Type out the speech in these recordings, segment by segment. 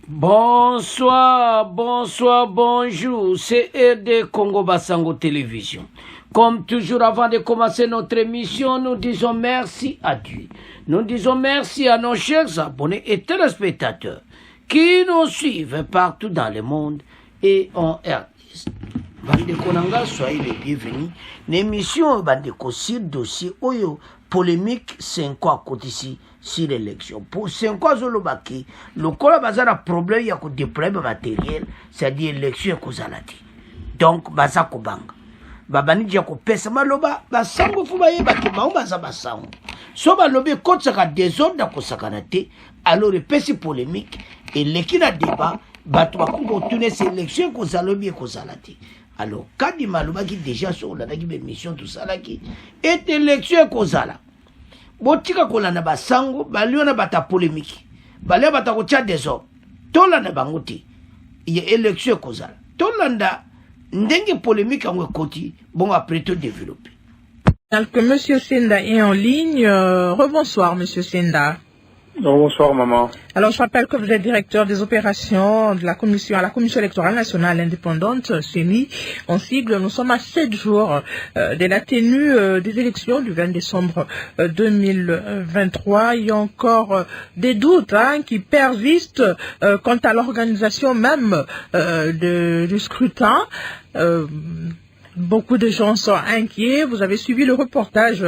Bonsoir, bonsoir, bonjour, c'est RD Congo Bassango Télévision. Comme toujours, avant de commencer notre émission, nous disons merci à Dieu. Nous disons merci à nos chers abonnés et téléspectateurs qui nous suivent partout dans le monde et en RDC. Bandeko nanga, soyez les bienvenus. L'émission Bandeko sur dossier Oyo polémique 5 ans à côté ici sur l'élection. Pour 5 ans, Zolobaki, le col bazar problème, il y a que déployer matériel, c'est-à-dire l'élection Kozalati. Donc, Bazako Banga. Babani Diako Pesa Maloba, Basango Fubaye Bakima, Baza Basango. So Balobi, quand ça a désordre dans Kosakanate, alors le PC polémique, et l'équina débat, Batouakou tourner ces élections Kozalobi et Kozalati. Alors, quand il m'a dit déjà sur la mission, tout ça, qui est élection Kozala. Botika kolana basango baliona bata polémique balia bata kotia désordre tolanda banguti il y a élection kozala tolanda ndenge polémique en koti bon après tout développer. Alors que monsieur Senda est en ligne, rebonsoir monsieur Senda. Bonsoir maman. Alors je rappelle que vous êtes directeur des opérations de la commission électorale nationale indépendante, CENI. En sigle, nous sommes à 7 jours de la tenue des élections du 20 décembre 2023. Il y a encore des doutes qui persistent quant à l'organisation même du scrutin. Beaucoup de gens sont inquiets. Vous avez suivi le reportage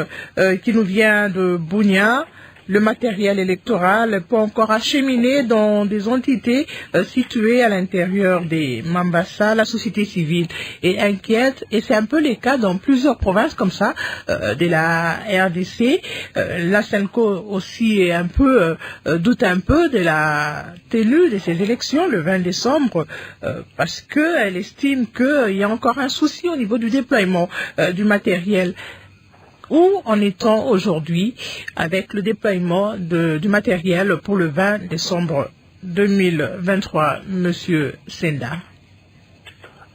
qui nous vient de Bunia. Le matériel électoral n'est pas encore acheminé dans des entités situées à l'intérieur des Mambasa. La société civile est inquiète et c'est un peu le cas dans plusieurs provinces comme ça de la RDC. La SENCO aussi est un peu doute un peu de la tenue de ces élections le 20 décembre parce qu'elle estime qu'il y a encore un souci au niveau du déploiement du matériel. Où en est-on aujourd'hui avec le déploiement du matériel pour le 20 décembre 2023, monsieur Senda?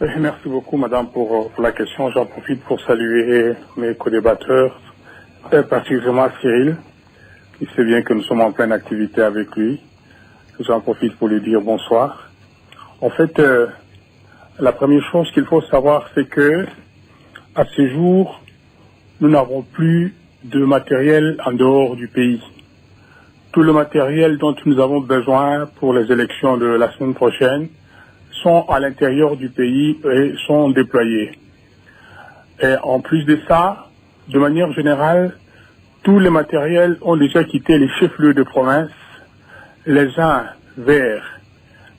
Merci beaucoup, madame, pour la question. J'en profite pour saluer mes co-débatteurs, particulièrement Cyril, qui sait bien que nous sommes en pleine activité avec lui. J'en profite pour lui dire bonsoir. En fait, la première chose qu'il faut savoir, c'est que, à ce jour, nous n'avons plus de matériel en dehors du pays. Tout le matériel dont nous avons besoin pour les élections de la semaine prochaine sont à l'intérieur du pays et sont déployés. Et en plus de ça, de manière générale, tous les matériels ont déjà quitté les chefs-lieux de province, les uns vers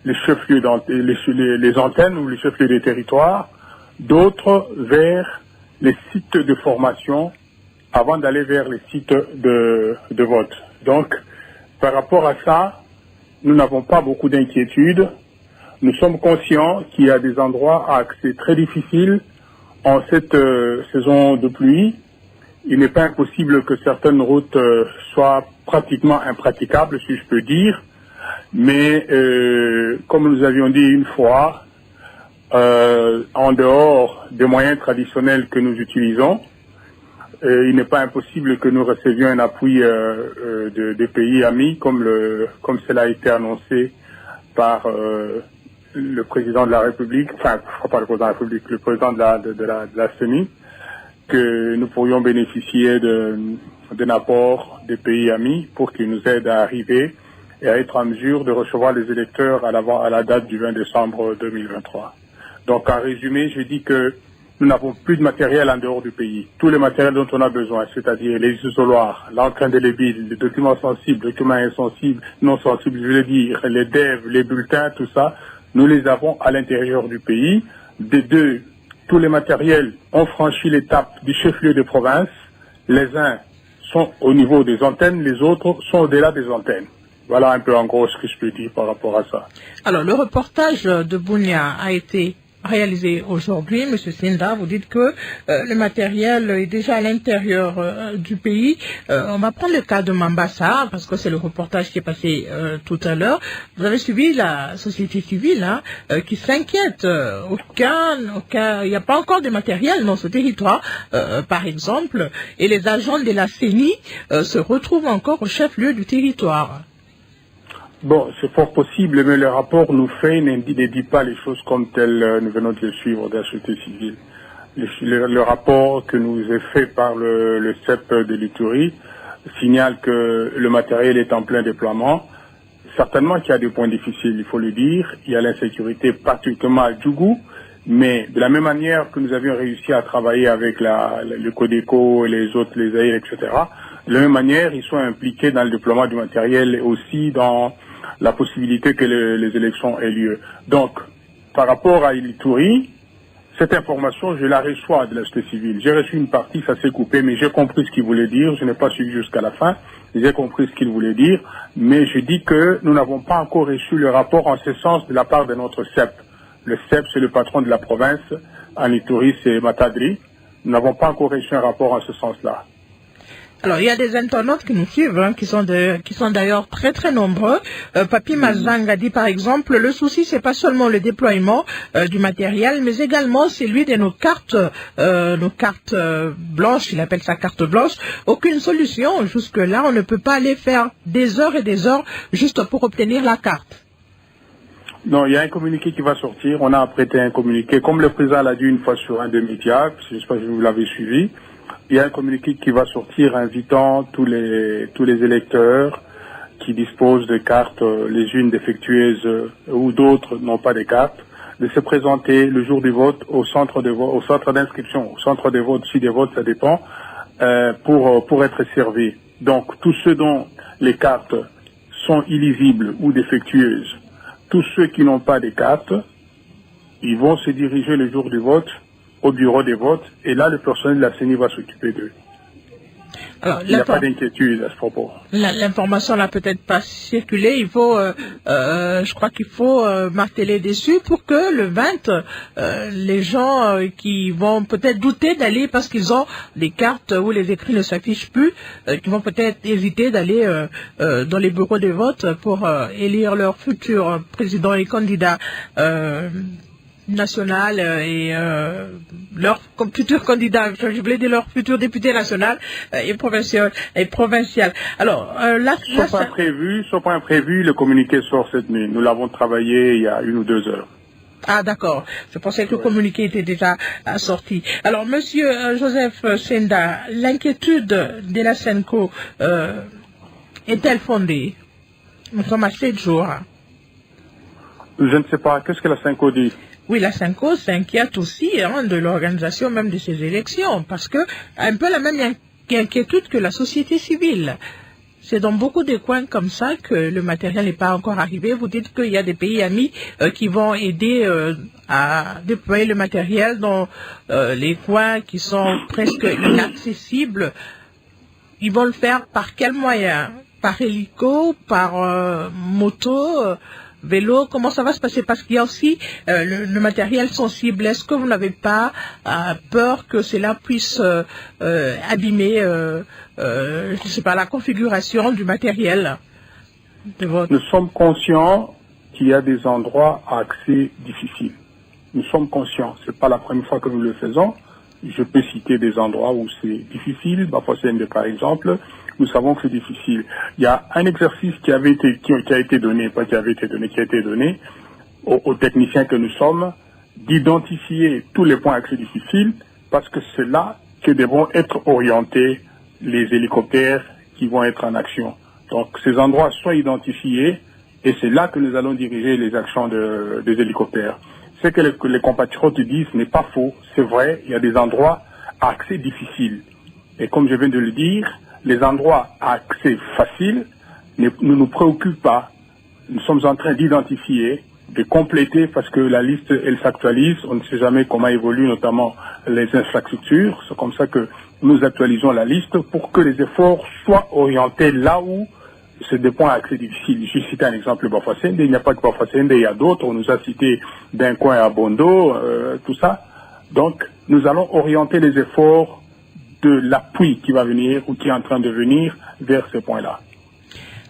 les chefs-lieux, les antennes ou les chefs-lieux des territoires, d'autres vers les sites de formation avant d'aller vers les sites de vote. Donc, par rapport à ça, nous n'avons pas beaucoup d'inquiétudes. Nous sommes conscients qu'il y a des endroits à accès très difficiles en cette saison de pluie. Il n'est pas impossible que certaines routes soient pratiquement impraticables, si je peux dire. Mais, comme nous avions dit une fois, en dehors des moyens traditionnels que nous utilisons, il n'est pas impossible que nous recevions un appui des pays amis, comme cela a été annoncé par le président de la République, enfin, pas le président de la République, le président de la CENI, que nous pourrions bénéficier d'un apport des pays amis pour qu'ils nous aident à arriver et à être en mesure de recevoir les électeurs à la date du 20 décembre 2023. Donc, en résumé, je dis que nous n'avons plus de matériel en dehors du pays. Tous les matériels dont on a besoin, c'est-à-dire les isoloirs, l'empreinte indélébile, les documents sensibles, documents insensibles, non sensibles, je veux dire, les DEV, les bulletins, tout ça, nous les avons à l'intérieur du pays. Des deux, tous les matériels ont franchi l'étape du chef-lieu de province. Les uns sont au niveau des antennes, les autres sont au-delà des antennes. Voilà un peu en gros ce que je peux dire par rapport à ça. Alors, le reportage de Bunia a été réalisé aujourd'hui, monsieur Senda. Vous dites que le matériel est déjà à l'intérieur du pays. On va prendre le cas de Mambasa, parce que c'est le reportage qui est passé tout à l'heure. Vous avez suivi la société civile qui s'inquiète. Il n'y a pas encore de matériel dans ce territoire, par exemple, et les agents de la CENI se retrouvent encore au chef-lieu du territoire. Bon, c'est fort possible, mais le rapport nous fait ne dit pas les choses comme telles. Nous venons de le suivre de la société civile. Le rapport que nous est fait par le CEP de l'Ituri signale que le matériel est en plein déploiement. Certainement qu'il y a des points difficiles, il faut le dire. Il y a l'insécurité, particulièrement à Djougou, mais de la même manière que nous avions réussi à travailler avec le Codeco, les autres, les AIR, etc., de la même manière, ils sont impliqués dans le déploiement du matériel et aussi dans la possibilité que les élections aient lieu. Donc, par rapport à l'Ituri, cette information, je la reçois de la société civile. J'ai reçu une partie, ça s'est coupé, mais j'ai compris ce qu'il voulait dire. Je n'ai pas suivi jusqu'à la fin. J'ai compris ce qu'il voulait dire. Mais je dis que nous n'avons pas encore reçu le rapport en ce sens de la part de notre CEP. Le CEP, c'est le patron de la province. En Ituri, c'est Matadri. Nous n'avons pas encore reçu un rapport en ce sens-là. Alors, il y a des internautes qui nous suivent, hein, qui sont d'ailleurs très très nombreux. Papi Mazang a dit par exemple, le souci c'est pas seulement le déploiement du matériel, mais également celui de nos cartes blanches, il appelle ça carte blanche. Aucune solution, jusque-là on ne peut pas aller faire des heures et des heures juste pour obtenir la carte. Non, il y a un communiqué qui va sortir, on a apprêté un communiqué, comme le président l'a dit une fois sur un des médias, je ne sais pas si vous l'avez suivi. Il y a un communiqué qui va sortir invitant tous les électeurs qui disposent de cartes, les unes défectueuses ou d'autres n'ont pas de cartes, de se présenter le jour du vote au centre d'inscription, au centre de vote, si des votes, ça dépend, pour être servis. Donc, tous ceux dont les cartes sont illisibles ou défectueuses, tous ceux qui n'ont pas de cartes, ils vont se diriger le jour du vote au bureau des votes, et là, le personnel de la CENI va s'occuper d'eux. Alors, il n'y a pas d'inquiétude à ce propos. L'information n'a peut-être pas circulé. Il faut, je crois qu'il faut marteler dessus pour que le 20, les gens qui vont peut-être douter d'aller parce qu'ils ont des cartes où les écrits ne s'affichent plus, qui vont peut-être hésiter d'aller dans les bureaux de vote pour élire leur futur président et candidat national et leur futur candidat, je voulais dire leur futur député national et provincial. Alors là, sauf imprévu, le communiqué sort cette nuit. Nous l'avons travaillé il y a 1 ou 2 heures. Ah d'accord, je pensais que le communiqué était déjà sorti. Alors Monsieur Joseph Senda, l'inquiétude de la SENCO est-elle fondée? Nous sommes à 7 jours. Je ne sais pas, qu'est-ce que la SENCO dit? Oui, la SENCO s'inquiète aussi de l'organisation même de ces élections, parce que un peu la même inquiétude que la société civile. C'est dans beaucoup de coins comme ça que le matériel n'est pas encore arrivé. Vous dites qu'il y a des pays amis qui vont aider à déployer le matériel dans les coins qui sont presque inaccessibles. Ils vont le faire par quels moyens? Par hélico, par moto, vélo? Comment ça va se passer? Parce qu'il y a aussi le matériel sensible. Est-ce que vous n'avez pas peur que cela puisse abîmer je sais pas, la configuration du matériel de votre... Nous sommes conscients qu'il y a des endroits à accès difficiles. Nous sommes conscients. C'est pas la première fois que nous le faisons. Je peux citer des endroits où c'est difficile. Bafoussende, par exemple. Nous savons que c'est difficile. Il y a un exercice qui a été donné aux techniciens que nous sommes, d'identifier tous les points d'accès difficiles, parce que c'est là que devront être orientés les hélicoptères qui vont être en action. Donc ces endroits sont identifiés et c'est là que nous allons diriger les actions des hélicoptères. Ce que les compatriotes disent n'est pas faux. C'est vrai, il y a des endroits à accès difficile. Et comme je viens de le dire, les endroits à accès facile ne nous préoccupent pas. Nous sommes en train d'identifier, de compléter, parce que la liste, elle s'actualise. On ne sait jamais comment évoluent notamment les infrastructures. C'est comme ça que nous actualisons la liste pour que les efforts soient orientés là où c'est des points à accès difficiles. Je cite un exemple, Bafoussende. Il n'y a pas que Bafoussende, il y a d'autres. On nous a cité d'un coin à Bondo, tout ça. Donc, nous allons orienter les efforts de l'appui qui va venir ou qui est en train de venir vers ce point-là.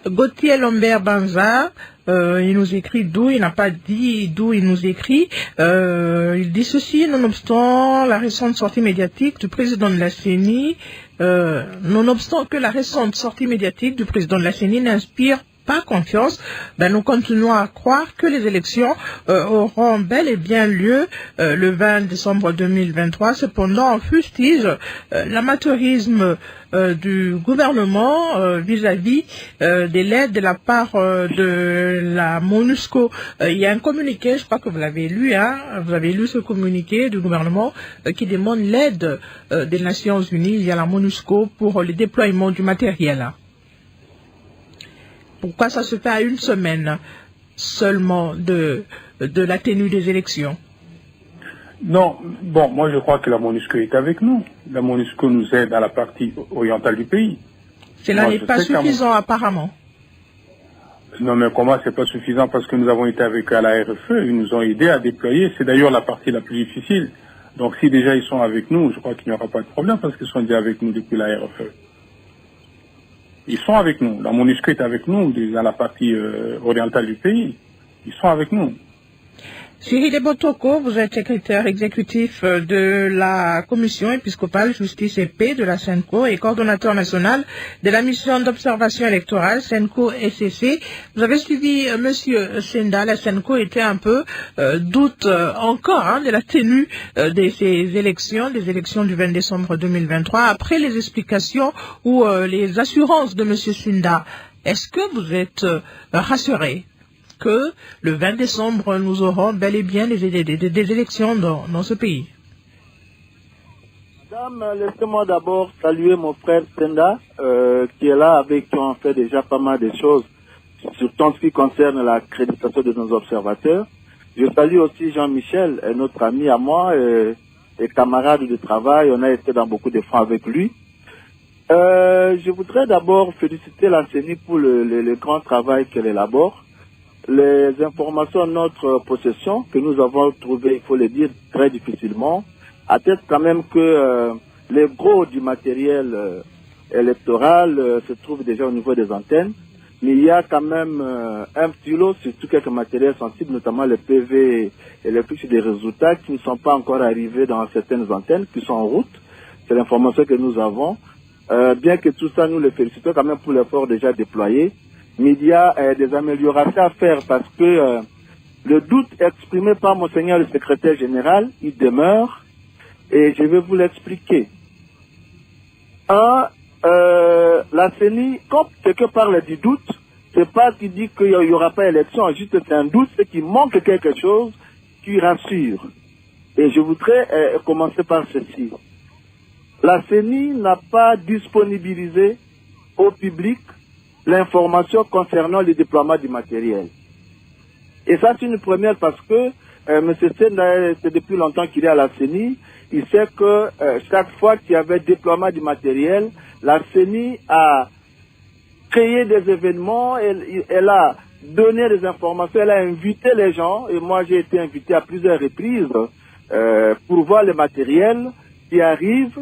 Gauthier Lombert Banza, il nous écrit d'où, il n'a pas dit d'où il nous écrit. Il dit ceci: nonobstant la récente sortie médiatique du président de la CENI, nonobstant que la récente sortie médiatique du président de la CENI n'inspire pas confiance, nous continuons à croire que les élections auront bel et bien lieu le 20 décembre 2023. Cependant, on fustige l'amateurisme du gouvernement vis-à-vis de l'aide de la part de la MONUSCO. Il y a un communiqué, je crois que vous l'avez lu, vous avez lu ce communiqué du gouvernement qui demande l'aide des Nations Unies via la MONUSCO pour le déploiement du matériel. Pourquoi ça se fait à une semaine seulement de la tenue des élections? Non, bon, moi je crois que la MONUSCO est avec nous. La MONUSCO nous aide dans la partie orientale du pays. Cela n'est pas suffisant apparemment. Non, mais comment c'est pas suffisant? Parce que nous avons été avec eux à la RFE, ils nous ont aidés à déployer. C'est d'ailleurs la partie la plus difficile. Donc si déjà ils sont avec nous, je crois qu'il n'y aura pas de problème parce qu'ils sont déjà avec nous depuis la RFE. Ils sont avec nous. La MONUSCO est avec nous dans la partie orientale du pays. Ils sont avec nous. Cyril Botoko, vous êtes secrétaire exécutif de la Commission épiscopale Justice et Paix de la SENCO et coordonnateur national de la mission d'observation électorale SENCO-SCC. Vous avez suivi Monsieur Senda. La SENCO était un peu doute encore de la tenue de ces élections, des élections du 20 décembre 2023. Après les explications ou les assurances de Monsieur Senda, est-ce que vous êtes rassuré que le 20 décembre, nous aurons bel et bien des élections dans ce pays? Madame, laissez-moi d'abord saluer mon frère Senda, qui est là, avec qui on fait déjà pas mal de choses, surtout en ce qui concerne l'accréditation de nos observateurs. Je salue aussi Jean-Michel, notre ami à moi, et camarade de travail. On a été dans beaucoup de fronts avec lui. Je voudrais d'abord féliciter la CENI pour le grand travail qu'elle élabore. Les informations en notre possession que nous avons trouvées, il faut le dire, très difficilement, attestent quand même que les gros du matériel électoral se trouvent déjà au niveau des antennes, mais il y a quand même un petit lot, surtout quelques matériels sensibles, notamment les PV et les fiches des résultats qui ne sont pas encore arrivés dans certaines antennes, qui sont en route. C'est l'information que nous avons. Bien que tout ça, nous les félicitons quand même pour l'effort déjà déployé. Mais il y a des améliorations à faire parce que le doute exprimé par Monseigneur le secrétaire général, il demeure et je vais vous l'expliquer. La CENI, quand quelqu'un parle du doute, c'est pas qu'il dit qu'il n'y aura pas élection, juste c'est un doute, c'est qu'il manque quelque chose qui rassure. Et je voudrais commencer par ceci. La CENI n'a pas disponibilisé au public l'information concernant le déploiement du matériel. Et ça, c'est une première parce que M. Senda, c'est depuis longtemps qu'il est à la CENI. Il sait que chaque fois qu'il y avait déploiement du matériel, la CENI a créé des événements, elle a donné des informations, elle a invité les gens, et moi j'ai été invité à plusieurs reprises pour voir le matériel qui arrive.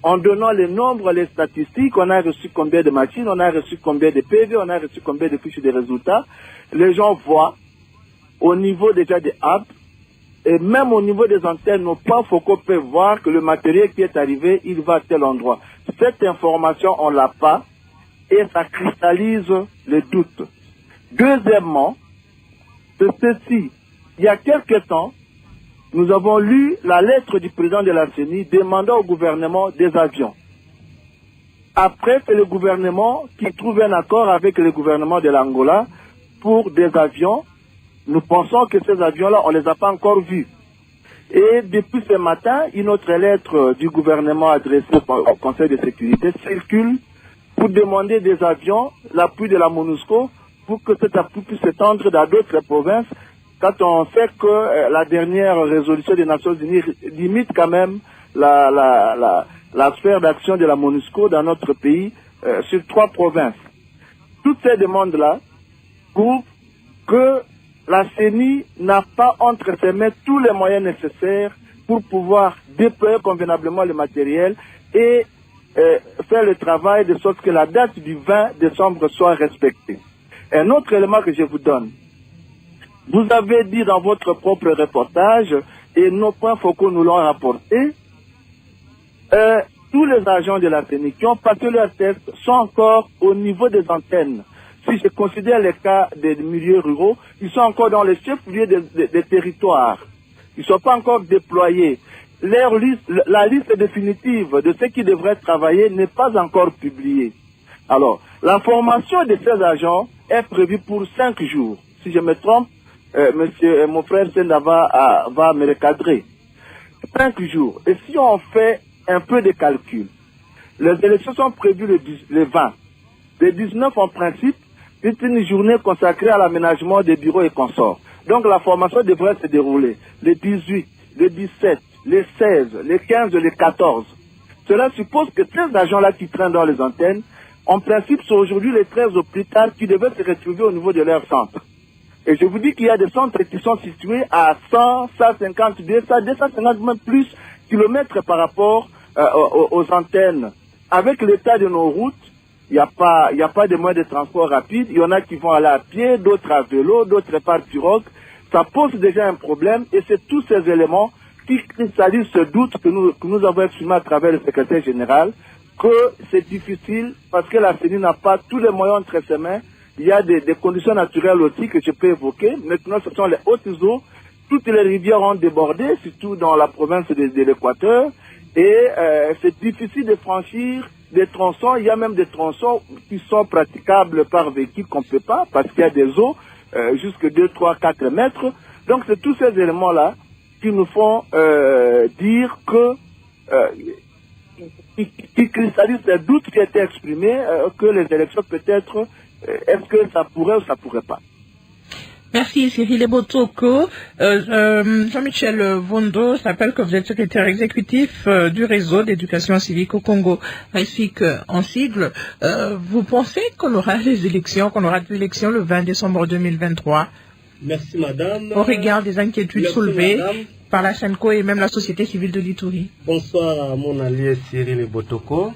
En donnant les nombres, les statistiques, on a reçu combien de machines, on a reçu combien de PV, on a reçu combien de fiches de résultats. Les gens voient au niveau déjà des apps et même au niveau des antennes, nos points focaux peuvent voir que le matériel qui est arrivé, il va à tel endroit. Cette information, on l'a pas et ça cristallise les doutes. Deuxièmement, c'est ceci. Il y a quelques temps, nous avons lu la lettre du président de la CENI demandant au gouvernement des avions. Après, c'est le gouvernement qui trouve un accord avec le gouvernement de l'Angola pour des avions. Nous pensons que ces avions-là, on ne les a pas encore vus. Et depuis ce matin, une autre lettre du gouvernement adressée au Conseil de sécurité circule pour demander des avions, l'appui de la MONUSCO, pour que cet appui puisse s'étendre dans d'autres provinces. Quand on sait que la dernière résolution des Nations Unies limite quand même la sphère d'action de la MONUSCO dans notre pays sur 3 provinces. Toutes ces demandes-là prouvent que la CENI n'a pas entre ses mains tous les moyens nécessaires pour pouvoir déployer convenablement le matériel et faire le travail de sorte que la date du 20 décembre soit respectée. Un autre élément que je vous donne. Vous avez dit dans votre propre reportage, et nos points focaux nous l'ont rapporté, tous les agents de la CENI qui ont passé leur test sont encore au niveau des antennes. Si je considère les cas des milieux ruraux, ils sont encore dans les chefs-lieux des territoires. Ils ne sont pas encore déployés. La liste définitive de ceux qui devraient travailler n'est pas encore publiée. Alors, la formation de ces agents est prévue pour 5 jours. Si je me trompe, mon frère Senda va me recadrer. 5 jours. Et si on fait un peu de calcul, les élections sont prévues le 20. Le 19, en principe, c'est une journée consacrée à l'aménagement des bureaux et consorts. Donc la formation devrait se dérouler le 18, le 17, le 16, le 15, le 14. Cela suppose que ces agents-là qui traînent dans les antennes, en principe, sont aujourd'hui les 13 au plus tard qui devaient se retrouver au niveau de leur centre. Et je vous dis qu'il y a des centres qui sont situés à 100, 150, 250 même plus kilomètres par rapport aux antennes. Avec l'état de nos routes, il n'y a pas de moyens de transport rapide. Il y en a qui vont aller à pied, d'autres à vélo, d'autres par pirogue. Ça pose déjà un problème et c'est tous ces éléments qui cristallisent ce doute que nous avons exprimé à travers le secrétaire général, que c'est difficile parce que la CENI n'a pas tous les moyens entre ses mains. Il y a des conditions naturelles aussi que je peux évoquer. Maintenant, ce sont les hautes eaux. Toutes les rivières ont débordé, surtout dans la province de l'Équateur. Et c'est difficile de franchir des tronçons. Il y a même des tronçons qui sont praticables par véhicule qu'on ne peut pas parce qu'il y a des eaux jusqu'à 2, 3, 4 mètres. Donc, c'est tous ces éléments-là qui nous font dire que qui cristallise les doutes qui étaient exprimés, que les élections peut-être, est-ce que ça pourrait ou ça pourrait pas. Merci Cyril Ebotoko. Jean-Michel Vondo, je rappelle que vous êtes secrétaire exécutif du réseau d'éducation civique au Congo, RECIC en sigle. Vous pensez qu'on aura des élections le 20 décembre 2023? Merci madame. Au regard des inquiétudes soulevées par la Chanco et même la société civile de l'Ituri. Bonsoir à mon allié Cyril Ebotoko.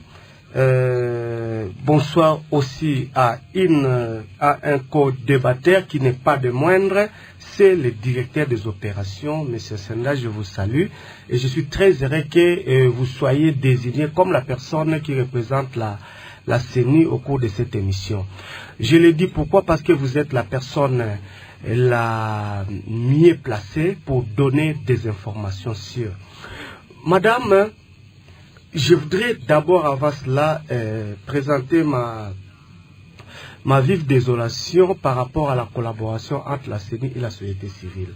Bonsoir aussi à un co-débatteur qui n'est pas de moindre, c'est le directeur des opérations, M. Senda, je vous salue et je suis très heureux que vous soyez désigné comme la personne qui représente la CENI au cours de cette émission. Je le dis pourquoi? Parce que vous êtes la personne la mieux placée pour donner des informations sûres. Madame, je voudrais d'abord avant cela présenter ma vive désolation par rapport à la collaboration entre la CENI et la société civile.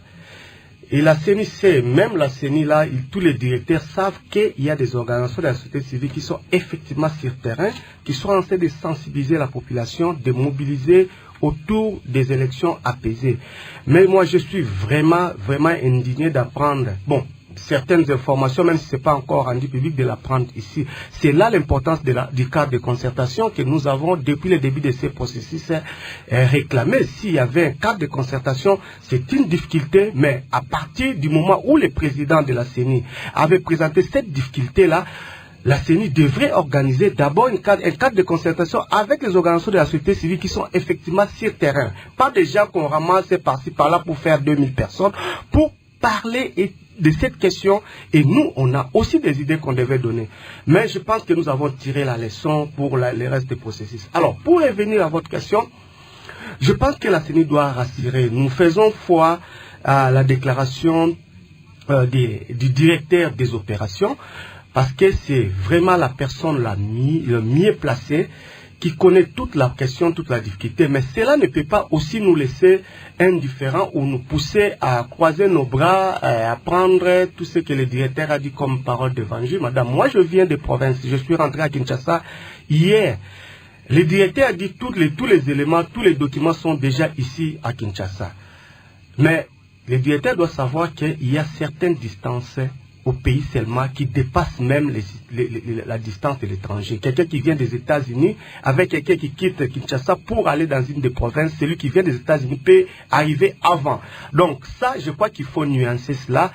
Et la CENI sait, même la CENI là, tous les directeurs savent qu'il y a des organisations de la société civile qui sont effectivement sur terrain, qui sont en train de sensibiliser la population, de mobiliser autour des élections apaisées. Mais moi je suis vraiment indigné d'apprendre, certaines informations, même si ce n'est pas encore rendu public, de l'apprendre ici. C'est là l'importance du cadre de concertation que nous avons, depuis le début de ces processus, réclamé. S'il y avait un cadre de concertation, c'est une difficulté, mais à partir du moment où le président de la CENI avait présenté cette difficulté-là, la CENI devrait organiser d'abord un cadre de concertation avec les organisations de la société civile qui sont effectivement sur terrain. Pas des gens qu'on ramasse par-ci par-là pour faire 2000 personnes, pour parler de cette question, et nous, on a aussi des idées qu'on devait donner. Mais je pense que nous avons tiré la leçon pour le reste des processus. Alors, pour revenir à votre question, je pense que la CENI doit rassurer. Nous faisons foi à la déclaration du directeur des opérations, parce que c'est vraiment la personne le mieux placée, qui connaît toute la question, toute la difficulté, mais cela ne peut pas aussi nous laisser indifférents ou nous pousser à croiser nos bras, à prendre tout ce que le directeur a dit comme parole d'évangile. Madame, moi je viens des provinces, je suis rentré à Kinshasa hier. Le directeur a dit tous les éléments, tous les documents sont déjà ici à Kinshasa. Mais le directeur doit savoir qu'il y a certaines distances au pays seulement qui dépasse même la distance de l'étranger. Quelqu'un qui vient des États-Unis avec quelqu'un qui quitte Kinshasa pour aller dans une des provinces, celui qui vient des États-Unis peut arriver avant. Donc ça, je crois qu'il faut nuancer cela,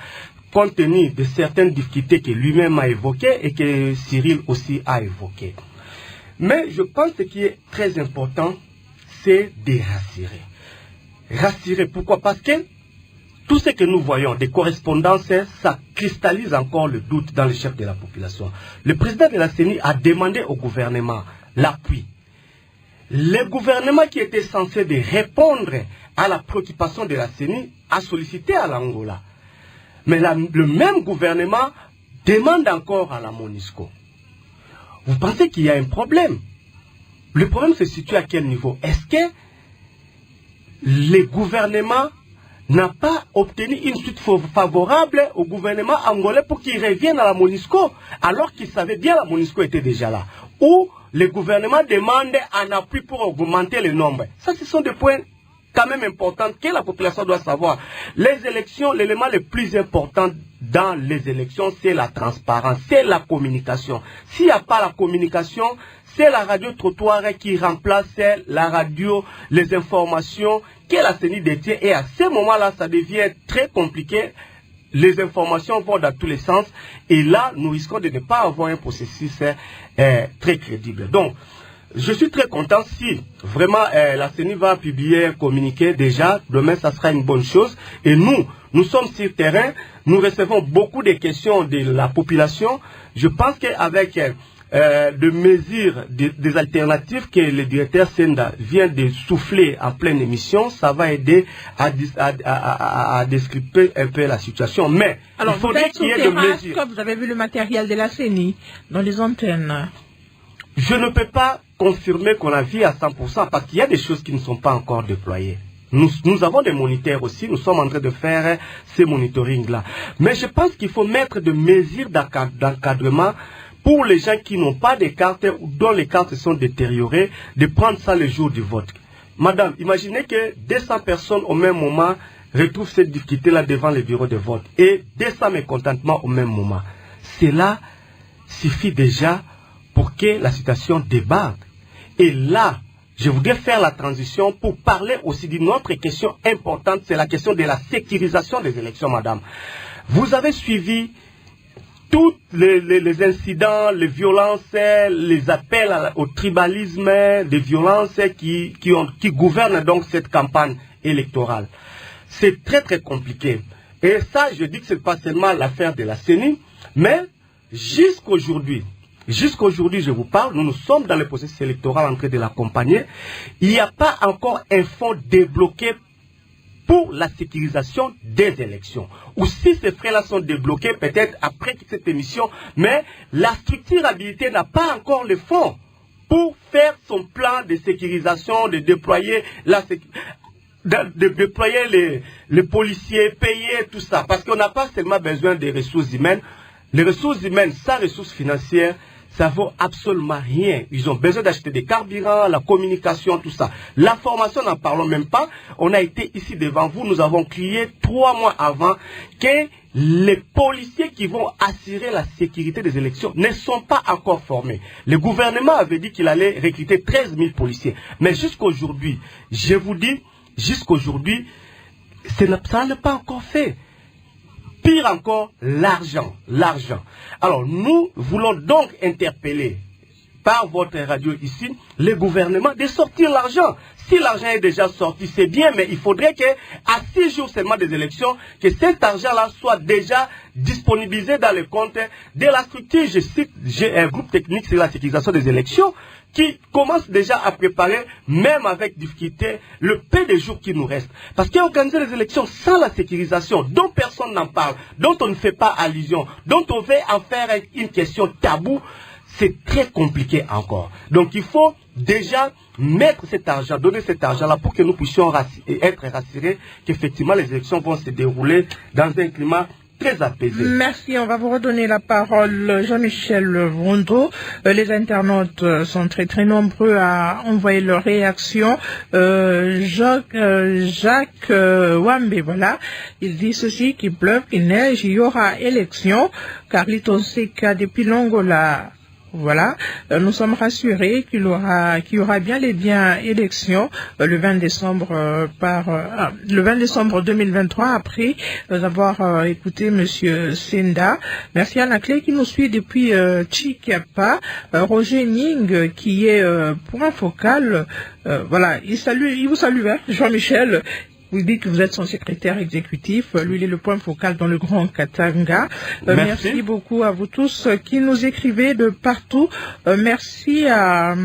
compte tenu de certaines difficultés que lui-même a évoquées et que Cyril aussi a évoquées. Mais je pense que ce qui est très important, c'est de rassurer. Rassurer, pourquoi? Parce que tout ce que nous voyons des correspondances, ça cristallise encore le doute dans les chefs de la population. Le président de la CENI a demandé au gouvernement l'appui. le gouvernement qui était censé de répondre à la préoccupation de la CENI a sollicité à l'Angola. Mais le même gouvernement demande encore à la MONUSCO. Vous pensez qu'il y a un problème? Le problème se situe à quel niveau? Est-ce que le gouvernement n'a pas obtenu une suite favorable au gouvernement angolais pour qu'il revienne à la MONUSCO, alors qu'il savait bien que la MONUSCO était déjà là? Ou le gouvernement demande un appui pour augmenter le nombre? Ça, ce sont des points quand même importants que la population doit savoir. Les élections, l'élément le plus important dans les élections, c'est la transparence, c'est la communication. S'il n'y a pas la communication, c'est la radio-trottoir qui remplace la radio, les informations que la CENI détient. Et à ce moment-là, ça devient très compliqué. Les informations vont dans tous les sens. Et là, nous risquons de ne pas avoir un processus très crédible. Donc, je suis très content si vraiment la CENI va publier un communiqué déjà. Demain, ça sera une bonne chose. Et nous sommes sur le terrain. Nous recevons beaucoup de questions de la population. Je pense qu'avec de mesures, des alternatives que le directeur Senda vient de souffler en pleine émission, ça va aider à descripter un peu la situation. Mais alors, il faudrait qu'il y ait des mesures. Vous avez vu le matériel de la CENI dans les antennes? Je ne peux pas confirmer qu'on a vu à 100% parce qu'il y a des choses qui ne sont pas encore déployées. Nous avons des moniteurs aussi, nous sommes en train de faire ces monitorings-là. Mais je pense qu'il faut mettre des mesures d'encadrement pour les gens qui n'ont pas de cartes ou dont les cartes sont détériorées, de prendre ça le jour du vote. Madame, imaginez que 200 personnes au même moment retrouvent cette difficulté-là devant les bureaux de vote et 200 mécontentements au même moment. Cela suffit déjà pour que la situation déborde. Et là, je voudrais faire la transition pour parler aussi d'une autre question importante, c'est la question de la sécurisation des élections, madame. Vous avez suivi tous les incidents, les violences, les appels au tribalisme, les violences qui gouvernent donc cette campagne électorale. C'est très très compliqué. Et ça, je dis que ce n'est pas seulement l'affaire de la CENI, mais jusqu'aujourd'hui, je vous parle, nous sommes dans le processus électoral en train de l'accompagner. Il n'y a pas encore un fonds débloqué pour la sécurisation des élections. Ou si ces frais-là sont débloqués, peut-être après cette émission, mais la structure habilitée n'a pas encore le fonds pour faire son plan de sécurisation, de déployer les policiers, payer tout ça. Parce qu'on n'a pas seulement besoin des ressources humaines. Les ressources humaines sans ressources financières, ça vaut absolument rien. Ils ont besoin d'acheter des carburants, la communication, tout ça. La formation, n'en parlons même pas. On a été ici devant vous, nous avons crié 3 mois avant que les policiers qui vont assurer la sécurité des élections ne sont pas encore formés. Le gouvernement avait dit qu'il allait recruter 13 000 policiers. Mais jusqu'aujourd'hui, je vous dis, jusqu'aujourd'hui, ça n'est pas encore fait. Pire encore, l'argent. Alors, nous voulons donc interpeller par votre radio ici, le gouvernement de sortir l'argent. Si l'argent est déjà sorti, c'est bien, mais il faudrait qu'à 6 jours seulement des élections, que cet argent-là soit déjà disponibilisé dans le compte de la structure. Je cite, j'ai un groupe technique sur la sécurisation des élections qui commence déjà à préparer, même avec difficulté, le peu de jours qui nous restent. Parce qu'organiser les élections sans la sécurisation, dont personne n'en parle, dont on ne fait pas allusion, dont on veut en faire une question taboue, c'est très compliqué encore. Donc il faut déjà mettre cet argent, donner cet argent-là pour que nous puissions être rassurés qu'effectivement les élections vont se dérouler dans un climat très apaisé. Merci, on va vous redonner la parole, Jean-Michel Rondo. Les internautes sont très très nombreux à envoyer leurs réactions. Jacques Wambe, voilà, il dit ceci, qu'il pleuve, qu'il neige, il y aura élection. Carliton Seka depuis l'Angola. Voilà, nous sommes rassurés qu'il y aura bien les bien élections le 20 décembre le 20 décembre 2023 après avoir écouté monsieur Senda. Merci à la clé qui nous suit depuis Chikiapa, Roger Ning qui est point focal. Voilà, il vous salue, hein, Jean-Michel. Vous dites que vous êtes son secrétaire exécutif. Lui, il est le point focal dans le Grand Katanga. Merci beaucoup à vous tous qui nous écrivez de partout. Merci à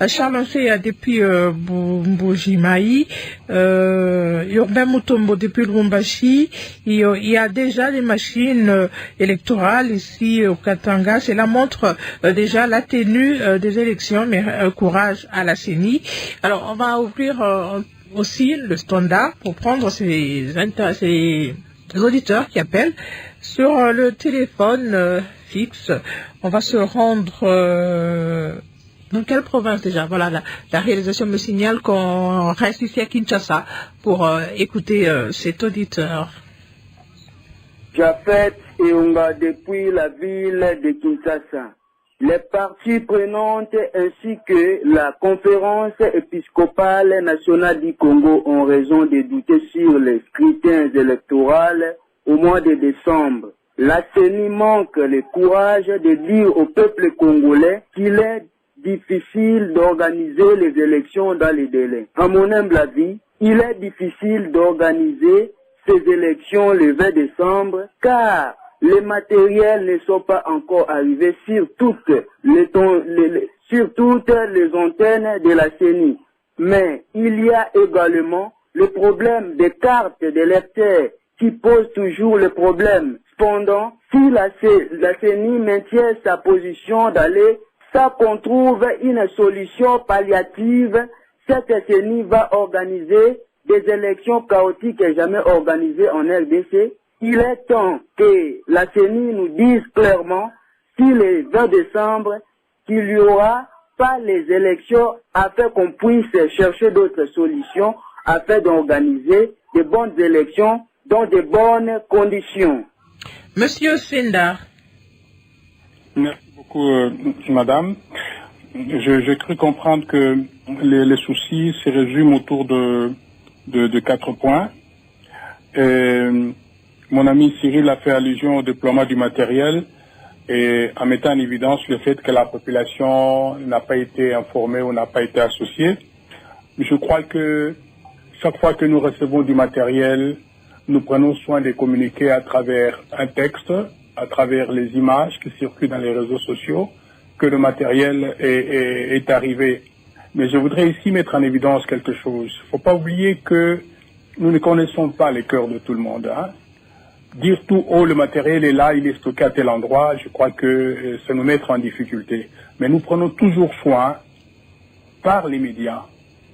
Charles Nsea depuis Mbujimaï, Urbain Mutombo depuis Lubumbashi. Il y a déjà les machines électorales ici au Katanga. Cela montre déjà la tenue des élections, mais courage à la CENI. Alors, on va ouvrir aussi le standard pour prendre ces auditeurs qui appellent sur le téléphone fixe. On va se rendre dans quelle province déjà? Voilà, la réalisation me signale qu'on reste ici à Kinshasa pour écouter cet auditeur. Jafet Eunga depuis la ville de Kinshasa. Les parties prenantes ainsi que la conférence épiscopale nationale du Congo ont raison de douter sur les scrutins électoraux au mois de décembre. La CENI manque le courage de dire au peuple congolais qu'il est difficile d'organiser les élections dans les délais. À mon humble avis, il est difficile d'organiser ces élections le 20 décembre car les matériels ne sont pas encore arrivés sur toutes les antennes de la CENI. Mais il y a également le problème des cartes d'électeurs qui pose toujours le problème. Cependant, si la CENI maintient sa position d'aller, ça qu'on trouve une solution palliative, cette CENI va organiser des élections chaotiques jamais organisées en RDC. Il est temps que la CENI nous dise clairement, si le 20 décembre, qu'il n'y aura pas les élections afin qu'on puisse chercher d'autres solutions afin d'organiser de bonnes élections dans de bonnes conditions. Monsieur Senda. Merci beaucoup, madame. J'ai cru comprendre que les soucis se résument autour de 4 points. Mon ami Cyril a fait allusion au déploiement du matériel et en mettant en évidence le fait que la population n'a pas été informée ou n'a pas été associée. Je crois que chaque fois que nous recevons du matériel, nous prenons soin de communiquer à travers un texte, à travers les images qui circulent dans les réseaux sociaux, que le matériel est arrivé. Mais je voudrais ici mettre en évidence quelque chose. Il ne faut pas oublier que nous ne connaissons pas les cœurs de tout le monde. Dire tout haut, le matériel est là, il est stocké à tel endroit, je crois que ça nous mettra en difficulté. Mais nous prenons toujours soin, par les médias,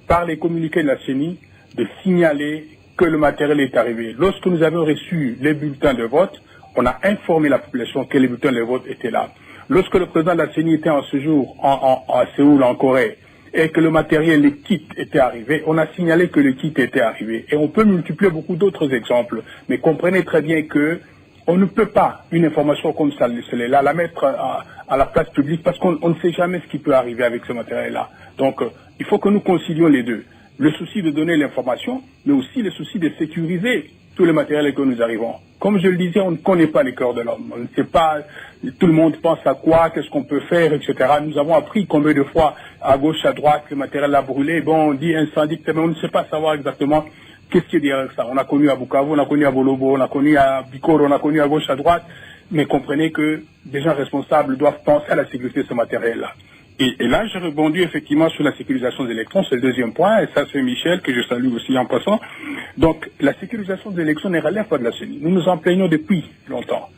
par les communiqués de la CENI, de signaler que le matériel est arrivé. Lorsque nous avons reçu les bulletins de vote, on a informé la population que les bulletins de vote étaient là. Lorsque le président de la CENI était en séjour à Séoul, en Corée, et que le matériel, les kits étaient arrivés, on a signalé que le kit était arrivé. Et on peut multiplier beaucoup d'autres exemples. Mais comprenez très bien que on ne peut pas, une information comme celle-là, la mettre à la place publique parce qu'on ne sait jamais ce qui peut arriver avec ce matériel-là. Donc, il faut que nous concilions les deux. Le souci de donner l'information, mais aussi le souci de sécuriser tout le matériel que nous arrivons. Comme je le disais, on ne connaît pas les cœurs de l'homme. On ne sait pas, tout le monde pense à quoi, qu'est-ce qu'on peut faire, etc. Nous avons appris combien de fois, à gauche, à droite, le matériel a brûlé. Bon, on dit incendie, mais on ne sait pas savoir exactement qu'est-ce qui est derrière ça. On a connu à Bukavu, on a connu à Bolobo, on a connu à Bikoro, on a connu à gauche, à droite. Mais comprenez que des gens responsables doivent penser à la sécurité de ce matériel-là. Et là, j'ai rebondi effectivement sur la sécurisation des élections, c'est le deuxième point, et ça c'est Michel, que je salue aussi en passant. Donc, la sécurisation des élections ne relève pas de la CENI. Nous nous en plaignons depuis longtemps.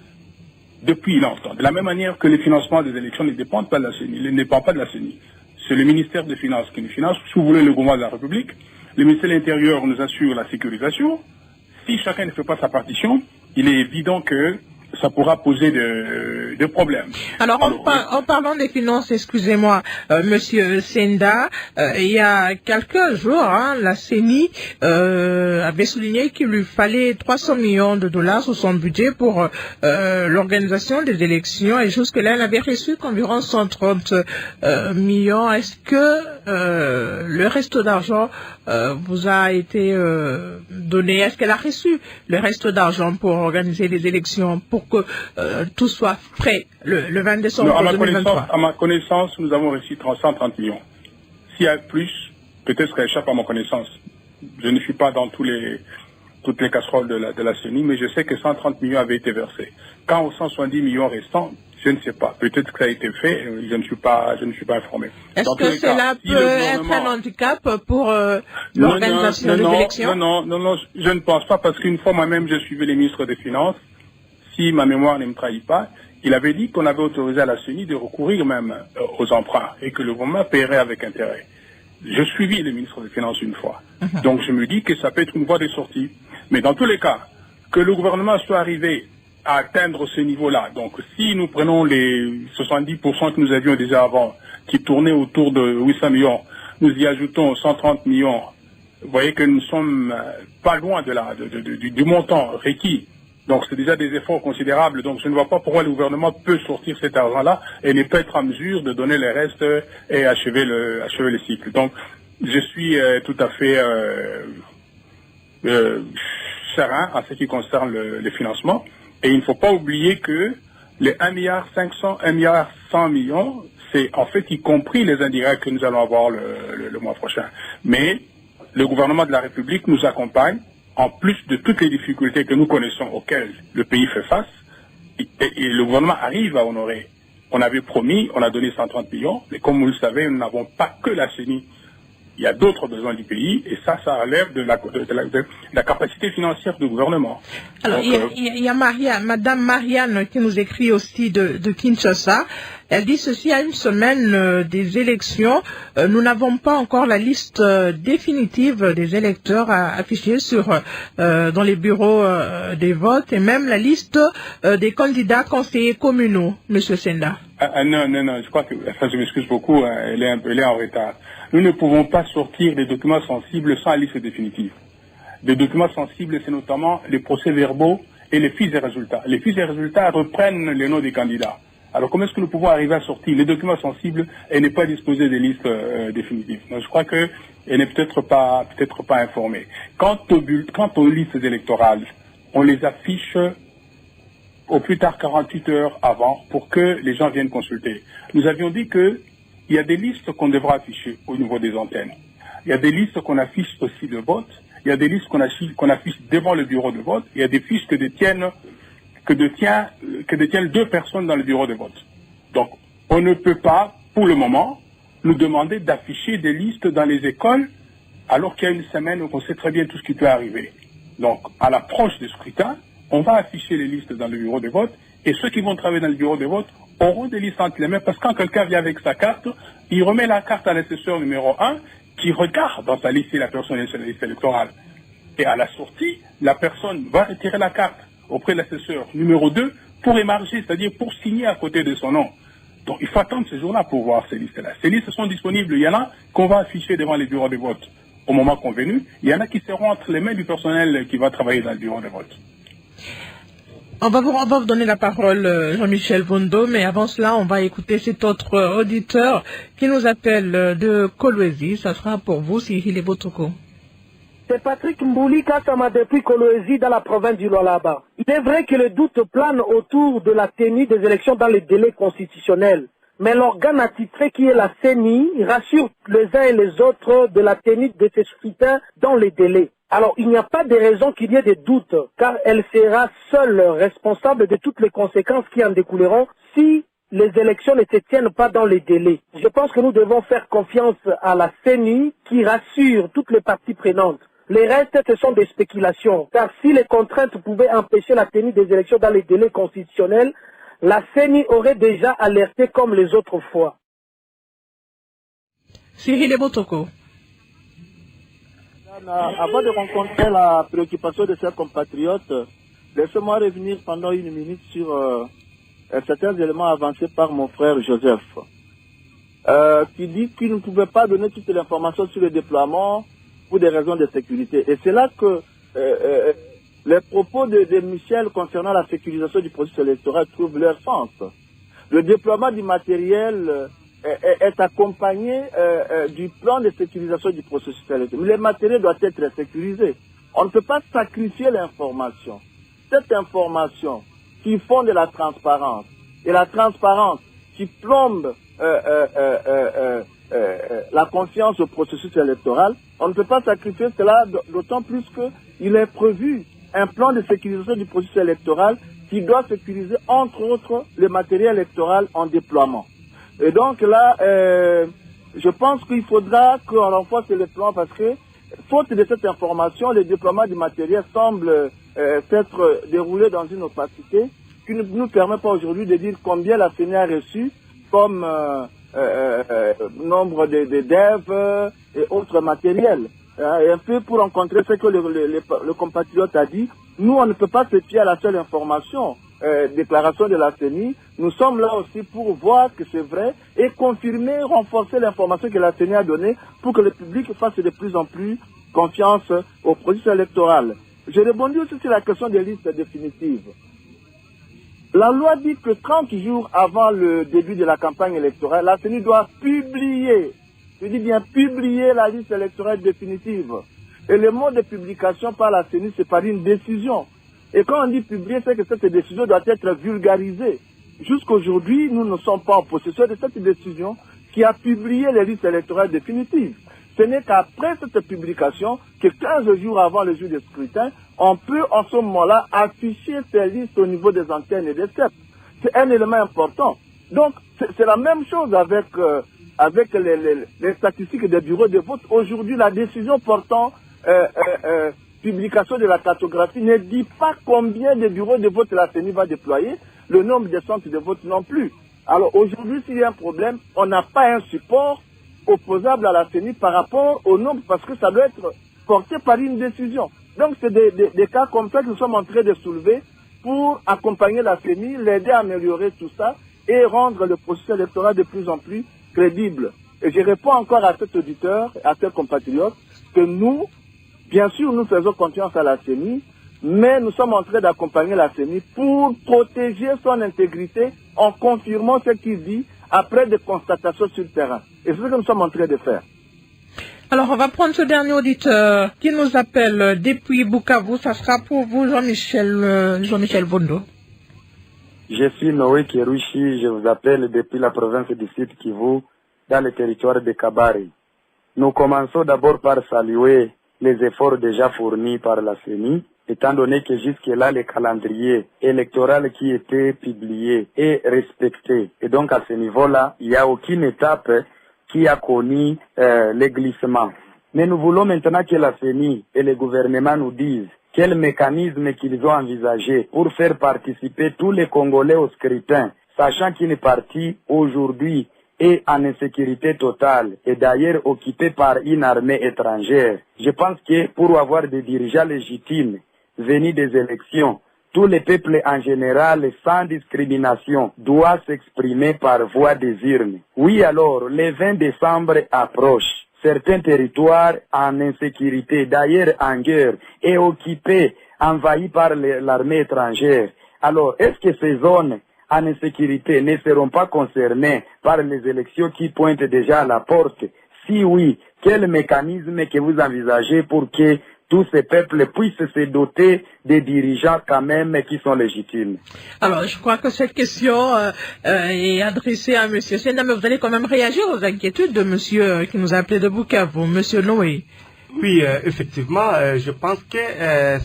Depuis longtemps. De la même manière que les financements des élections ne dépendent pas de la CENI, ne dépendent pas de la CENI. C'est le ministère des Finances qui nous finance, si vous voulez le gouvernement de la République. Le ministère de l'Intérieur nous assure la sécurisation. Si chacun ne fait pas sa partition, il est évident que ça pourra poser de problèmes. Alors, en parlant des finances, excusez-moi, Monsieur Senda, il y a quelques jours, la CENI avait souligné qu'il lui fallait 300 millions de dollars sur son budget pour l'organisation des élections, et jusque-là, elle avait reçu qu'environ 130 millions. Est-ce que le reste d'argent vous a été donné? Est-ce qu'elle a reçu le reste d'argent pour organiser les élections, pour que tout soit prêt le 20 décembre 2023? À ma connaissance, nous avons reçu 130 millions. S'il y a plus, peut-être qu'elle échappe à ma connaissance. je ne suis pas dans toutes les casseroles de la CENI, mais je sais que 130 millions avaient été versés. Quant aux 170 millions restants, je ne sais pas. Peut-être que ça a été fait, je ne suis pas informé. Est-ce que cela peut être un handicap pour l'organisation des élections? Non, je ne pense pas, parce qu'une fois moi-même, je suivais les ministres des Finances. Si ma mémoire ne me trahit pas, il avait dit qu'on avait autorisé à la CENI de recourir même aux emprunts et que le gouvernement paierait avec intérêt. Je suivis le ministre des Finances une fois. Donc je me dis que ça peut être une voie de sortie. Mais dans tous les cas, que le gouvernement soit arrivé à atteindre ce niveau-là, donc si nous prenons les 70% que nous avions déjà avant, qui tournaient autour de 800 millions, nous y ajoutons 130 millions, vous voyez que nous sommes pas loin du montant requis. Donc c'est déjà des efforts considérables. Donc je ne vois pas pourquoi le gouvernement peut sortir cet argent-là et ne pas être en mesure de donner les restes et achever le cycle. Donc je suis tout à fait serein en ce qui concerne le financement. Et il ne faut pas oublier que les 1,5 milliard, 1,1 milliard, c'est en fait y compris les indirects que nous allons avoir le mois prochain. Mais le gouvernement de la République nous accompagne, en plus de toutes les difficultés que nous connaissons auxquelles le pays fait face, et le gouvernement arrive à honorer. On avait promis, on a donné 130 millions, mais comme vous le savez, nous n'avons pas que la CENI. Il y a d'autres besoins du pays, et ça relève de la capacité financière du gouvernement. Alors, il y a Madame Marianne qui nous écrit aussi de Kinshasa. Elle dit ceci: à une semaine des élections, nous n'avons pas encore la liste définitive des électeurs affichés dans les bureaux des votes, et même la liste des candidats conseillers communaux, Monsieur Senda. Non, je crois que, je m'excuse beaucoup, elle est en retard. Nous ne pouvons pas sortir des documents sensibles sans liste définitive. Des documents sensibles, c'est notamment les procès-verbaux et les fiches de résultats. Les fiches de résultats reprennent les noms des candidats. Alors comment est-ce que nous pouvons arriver à sortir les documents sensibles et ne pas disposer des listes définitives? Donc, je crois qu'elle n'est peut-être pas informée. Quant aux listes électorales, on les affiche au plus tard 48 heures avant pour que les gens viennent consulter. Nous avions dit que il y a des listes qu'on devra afficher au niveau des antennes. Il y a des listes qu'on affiche aussi de vote. Il y a des listes qu'on affiche devant le bureau de vote. Il y a des fiches que détiennent 2 personnes dans le bureau de vote. Donc, on ne peut pas, pour le moment, nous demander d'afficher des listes dans les écoles alors qu'il y a une semaine où on sait très bien tout ce qui peut arriver. Donc, à l'approche du scrutin, on va afficher les listes dans le bureau de vote, et ceux qui vont travailler dans le bureau de vote auront des listes entre les mains, parce que quand quelqu'un vient avec sa carte, il remet la carte à l'assesseur numéro 1, qui regarde dans sa liste si la personne est sur la liste électorale. Et à la sortie, la personne va retirer la carte auprès de l'assesseur numéro 2 pour émarger, c'est-à-dire pour signer à côté de son nom. Donc il faut attendre ce jour-là pour voir ces listes-là. Ces listes sont disponibles. Il y en a qu'on va afficher devant les bureaux de vote au moment convenu. Il y en a qui seront entre les mains du personnel qui va travailler dans le bureau de vote. On va vous donner la parole, Jean-Michel Vondo, mais avant cela, on va écouter cet autre auditeur qui nous appelle de Kolwezi. Ça sera pour vous, Cyril Ebotoko. C'est Patrick Mbouli Kassama depuis Kolwezi dans la province du Lualaba. Il est vrai que le doute plane autour de la tenue des élections dans les délais constitutionnels. Mais l'organe attitré qui est la CENI rassure les uns et les autres de la tenue de ces scrutins dans les délais. Alors, il n'y a pas de raison qu'il y ait des doutes, car elle sera seule responsable de toutes les conséquences qui en découleront si les élections ne se tiennent pas dans les délais. Je pense que nous devons faire confiance à la CENI qui rassure toutes les parties prenantes. Les restes, ce sont des spéculations, car si les contraintes pouvaient empêcher la tenue des élections dans les délais constitutionnels, la CENI aurait déjà alerté comme les autres fois. Cyril Ebotoko. Avant de rencontrer la préoccupation de ses compatriotes, laissez-moi revenir pendant une minute sur certains éléments avancés par mon frère Joseph, qui dit qu'il ne pouvait pas donner toute l'information sur le déploiement pour des raisons de sécurité. Et c'est là que les propos de Michel concernant la sécurisation du processus électoral trouvent leur sens. Le déploiement du matériel est accompagné du plan de sécurisation du processus électoral. Le matériel doit être sécurisé. On ne peut pas sacrifier l'information. Cette information qui fonde la transparence, et la transparence qui plombe la confiance au processus électoral, On ne peut pas sacrifier cela, d'autant plus qu'il est prévu un plan de sécurisation du processus électoral qui doit sécuriser, entre autres, le matériel électoral en déploiement. Et donc là, je pense qu'il faudra qu'on renforce le plan parce que, faute de cette information, le déploiement du matériel semble s'être déroulé dans une opacité qui ne nous permet pas aujourd'hui de dire combien la CENI a reçu comme nombre de devs et autres matériels. Et un peu pour rencontrer ce que le compatriote a dit, nous on ne peut pas se fier à la seule information, déclaration de la CENI. Nous sommes là aussi pour voir que c'est vrai et confirmer, renforcer l'information que la CENI a donnée pour que le public fasse de plus en plus confiance au processus électoral. Je rebondis aussi sur la question des listes définitives. La loi dit que 30 jours avant le début de la campagne électorale, la CENI doit publier, je dis bien publier la liste électorale définitive. Et le mot de publication par la CENI, c'est par une décision. Et quand on dit publier, c'est que cette décision doit être vulgarisée. Jusqu'aujourd'hui, nous ne sommes pas en possession de cette décision qui a publié les listes électorales définitives. Ce n'est qu'après cette publication, que 15 jours avant le jour du scrutin, on peut en ce moment-là afficher ces listes au niveau des antennes et des CEP. C'est un élément important. Donc, c'est la même chose avec les statistiques des bureaux de vote. Aujourd'hui, la décision portant publication de la cartographie ne dit pas combien de bureaux de vote la CENI va déployer, le nombre de centres de vote non plus. Alors aujourd'hui, s'il y a un problème, on n'a pas un support opposable à la CENI par rapport au nombre, parce que ça doit être porté par une décision. Donc c'est des cas comme ça que nous sommes en train de soulever pour accompagner la CENI, l'aider à améliorer tout ça et rendre le processus électoral de plus en plus crédible. Et je réponds encore à cet auditeur, à cet compatriote, que nous, bien sûr, nous faisons confiance à la CENI, mais nous sommes en train d'accompagner la CENI pour protéger son intégrité en confirmant ce qu'il dit après des constatations sur le terrain. Et c'est ce que nous sommes en train de faire. Alors, on va prendre ce dernier auditeur qui nous appelle depuis Bukavu. Ça sera pour vous, Jean-Michel Vondo. Je suis Noé Kerouchi. Je vous appelle depuis la province du Sud Kivu, dans le territoire de Kabari. Nous commençons d'abord par saluer les efforts déjà fournis par la CENI, étant donné que jusque-là, le calendrier électoral qui était publié est respecté. Et donc, à ce niveau-là, il n'y a aucune étape qui a connu les glissements. Mais nous voulons maintenant que la CENI et le gouvernement nous disent quel mécanisme qu'ils ont envisagé pour faire participer tous les Congolais au scrutin, sachant qu'une partie aujourd'hui est en insécurité totale et d'ailleurs occupée par une armée étrangère. Je pense que pour avoir des dirigeants légitimes venus des élections, tout le peuple en général, sans discrimination, doit s'exprimer par voie des urnes. Oui, alors, le 20 décembre approche. Certains territoires en insécurité, d'ailleurs en guerre, et occupés, envahis par l'armée étrangère. Alors, est-ce que ces zones en insécurité ne seront pas concernées par les élections qui pointent déjà à la porte? Si oui, quel mécanisme que vous envisagez pour que tous ces peuples puissent se doter des dirigeants quand même qui sont légitimes? Alors, je crois que cette question est adressée à M. Senda, mais vous allez quand même réagir aux inquiétudes de monsieur qui nous a appelé de Bukavu, M. Noé. Oui, effectivement, je pense que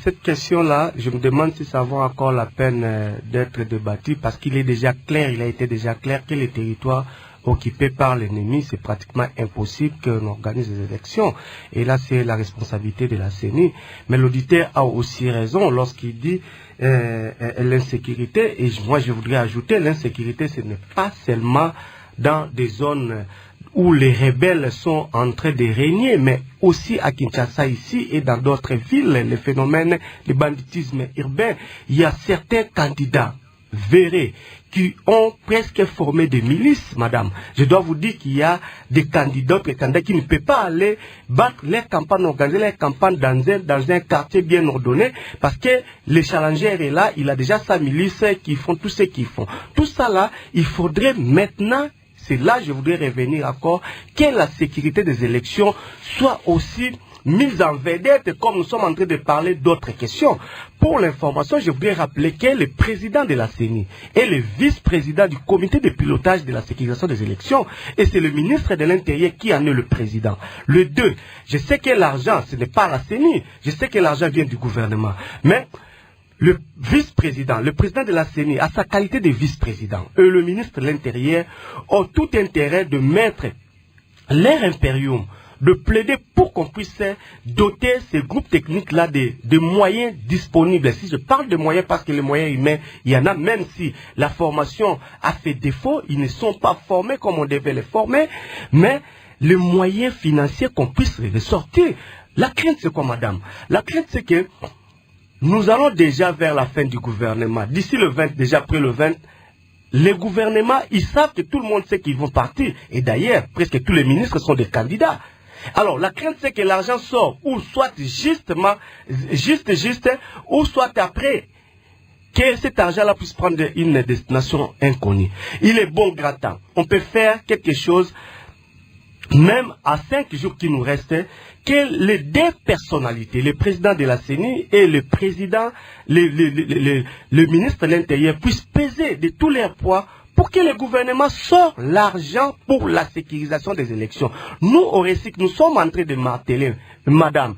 cette question-là, je me demande si ça vaut encore la peine d'être débattue, parce qu'il est déjà clair, il a été déjà clair que les territoires occupés par l'ennemi, c'est pratiquement impossible qu'on organise des élections. Et là, c'est la responsabilité de la CENI. Mais l'auditeur a aussi raison lorsqu'il dit l'insécurité. Et moi, je voudrais ajouter, l'insécurité, ce n'est pas seulement dans des zones où les rebelles sont en train de régner, mais aussi à Kinshasa ici et dans d'autres villes, le phénomène du banditisme urbain. Il y a certains candidats verrez qui ont presque formé des milices, madame. Je dois vous dire qu'il y a des candidats qui ne peuvent pas aller battre les campagnes, organiser les campagnes dans un quartier bien ordonné, parce que le challenger est là, il a déjà sa milice qui font tout ce qu'ils font. Tout ça là, il faudrait maintenant, c'est là je voudrais revenir encore, que la sécurité des élections soit aussi mise en vedette comme nous sommes en train de parler d'autres questions. Pour l'information, je voudrais rappeler que le président de la CENI est le vice-président du comité de pilotage de la sécurisation des élections et c'est le ministre de l'Intérieur qui en est le président. Le 2, je sais que l'argent, ce n'est pas la CENI, je sais que l'argent vient du gouvernement, mais le vice-président, le président de la CENI, à sa qualité de vice-président, et le ministre de l'Intérieur ont tout intérêt de mettre l'air impérium, de plaider pour qu'on puisse doter ces groupes techniques-là de moyens disponibles. Si je parle de moyens, parce que les moyens humains, il y en a, même si la formation a fait défaut, ils ne sont pas formés comme on devait les former, mais les moyens financiers qu'on puisse les sortir. La crainte, c'est quoi, madame? La crainte, c'est que nous allons déjà vers la fin du gouvernement. D'ici le 20, déjà après le 20, les gouvernements, ils savent que tout le monde sait qu'ils vont partir. Et d'ailleurs, presque tous les ministres sont des candidats. Alors, la crainte, c'est que l'argent sort, ou soit juste, ou soit après, que cet argent-là puisse prendre une destination inconnue. Il est bon grattant. On peut faire quelque chose, même à 5 jours qui nous restent, que les deux personnalités, le président de la CENI et le président, le ministre de l'Intérieur, puissent peser de tous leurs poids pour que le gouvernement sorte l'argent pour la sécurisation des élections. Nous, au RESIC, nous sommes en train de marteler, madame,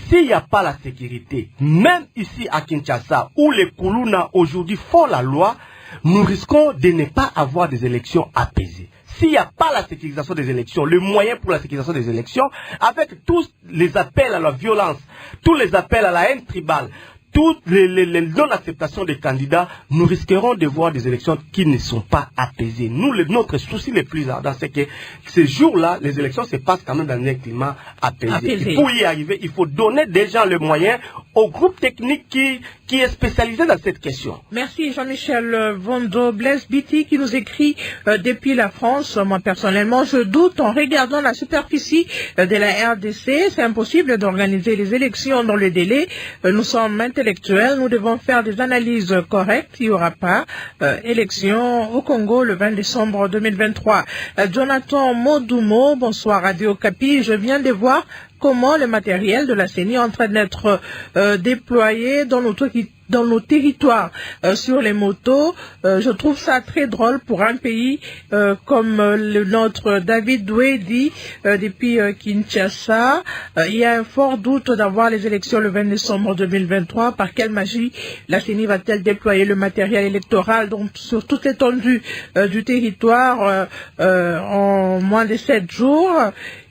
s'il n'y a pas la sécurité, même ici à Kinshasa, où les Kuluna aujourd'hui font la loi, nous risquons de ne pas avoir des élections apaisées. S'il n'y a pas la sécurisation des élections, le moyen pour la sécurisation des élections, avec tous les appels à la violence, tous les appels à la haine tribale, toutes les non-acceptations des candidats, nous risquerons de voir des élections qui ne sont pas apaisées. Nous, notre souci le plus ardent, c'est que ces jours-là, les élections se passent quand même dans un climat apaisé. Pour y arriver, il faut donner déjà le moyen au groupe technique qui est spécialisé dans cette question. Merci Jean-Michel Vondo, Blaise Biti qui nous écrit depuis la France. Moi personnellement, je doute en regardant la superficie de la RDC. C'est impossible d'organiser les élections dans le délai. Nous sommes intellectuels, nous devons faire des analyses correctes. Il n'y aura pas élection au Congo le 20 décembre 2023. Jonathan Modumo, bonsoir Radio Capi. Je viens de voir comment le matériel de la CENI est en train d'être déployé dans nos territoires sur les motos. Je trouve ça très drôle pour un pays comme le nôtre. David Doué dit depuis Kinshasa, il y a un fort doute d'avoir les élections le 20 décembre 2023. Par quelle magie la CENI va-t-elle déployer le matériel électoral donc sur toute l'étendue du territoire en moins de 7 jours?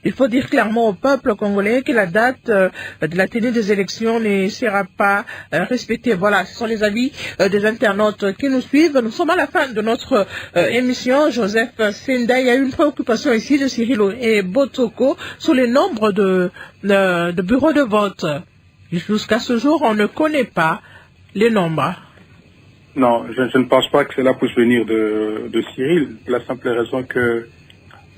Il faut dire clairement au peuple congolais que la date de la tenue des élections ne sera pas respectée. Voilà, ce sont les avis des internautes qui nous suivent. Nous sommes à la fin de notre émission. Joseph Senda, il y a eu une préoccupation ici de Cyril et Botoko sur le nombre de bureaux de vote. Jusqu'à ce jour, on ne connaît pas les nombres. Non, je ne pense pas que cela puisse venir de Cyril. La simple raison que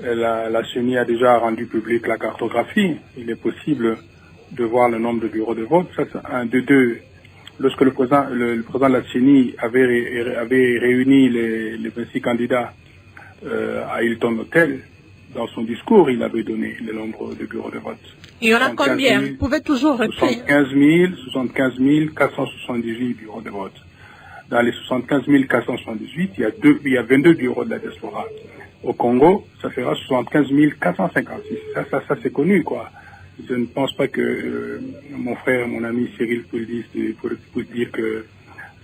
la CENI a déjà rendu publique la cartographie. Il est possible de voir le nombre de bureaux de vote. Ça, c'est un de deux. Lorsque le président de la CENI avait réuni les 26 candidats à Hilton Hotel, dans son discours, il avait donné le nombre de bureaux de vote. Il y en a combien? Vous pouvez toujours répéter. 75 478 bureaux de vote. Dans les 75 478, il y a 22 bureaux de la diaspora. Au Congo, ça fera 75 456. Ça c'est connu, quoi. Je ne pense pas que mon frère, mon ami Cyril peut dire que